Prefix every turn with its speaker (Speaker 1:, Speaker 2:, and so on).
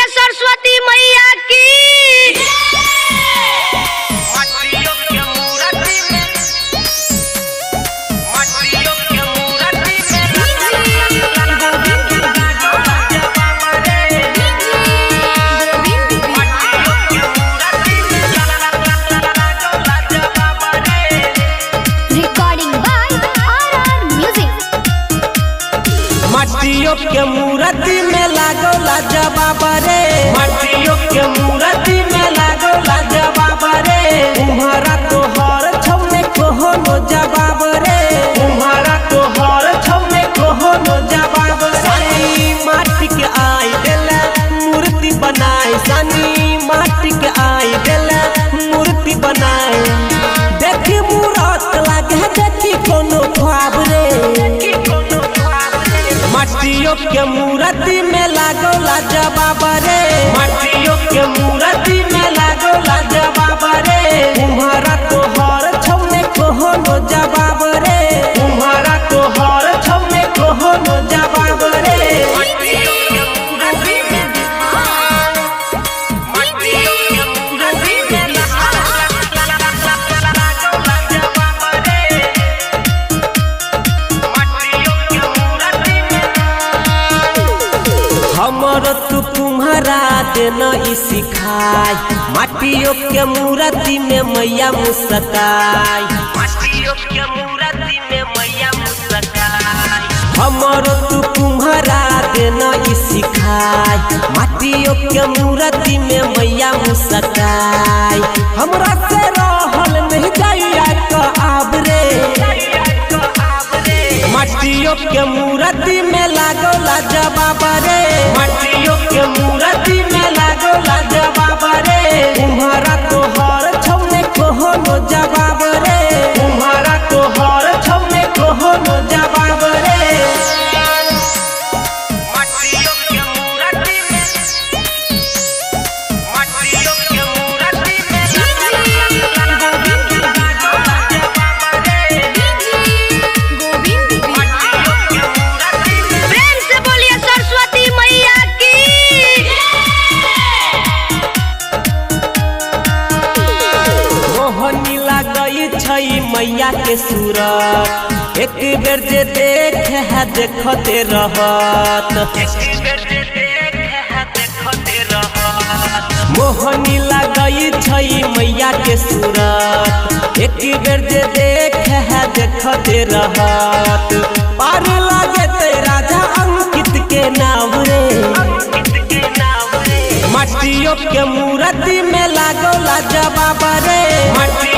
Speaker 1: बोलिए सरस्वती मैया की।
Speaker 2: मटियो के मूर्ति में लागो लाजवाब रे, मटियो के मूर्ति में लागो लाजवाब रे। तुम्हारा तो हर छौने कोहो नो जवाब रे, तुम्हारा तो हर छौने कोहो नो जवाब रे। सानी माटी के आई देला मूर्ति बनाई, सानी माटी के आई देला मूर्ति बनाई। देखी मूरत लागे देखी कोनो ख्वाब रे, मटियो के मूर्ति में लागो लाजवाब रे, मटियो के मूर्ति में लागो लाजवाब रे। तुम्हारा तो हर छौने कोहो नो जवाब रे, तुम्हारा तो हर छौने कोहो नो जवाब रे। हमर तू तुम्हारा देना ई सिखाई, मटियो के मूर्ति में मैया मुस्काई, मटियो के मूर्ति में मैया मुस्काई। हमर तू तुम्हारा देना ई सिखाई, मटियो के मूर्ति में मैया मुस्काई। हमरा से रहल नहीं जाइया का आब रे, मटियो के मूर्ति में लागो लाजवाब रे, मटियो के मूर्ति में लागो लाजवाब रे। तुम्हारा तो हर छौने कोहो नो जवाब रे, तुम्हारा तो हर छौने कोहो नो जवाब रे। मटियो के मूर्ति में, मटियो के मूर्ति में
Speaker 1: प्रेम से बोलिए सरस्वती मैया की।
Speaker 2: मोहनी लागई छई मैया के सूरत, एक बेर जे देख है देखते रहत, एक बेर जे देख है देखते रहत। मोहनी लागई छई मैया के सूरत, एक बेर जे देख है देखते रहत। पार लागे ते राजा अंकित के नाम रे, मटियो के मूर्ति में लागो लाजवाब रे, मटियो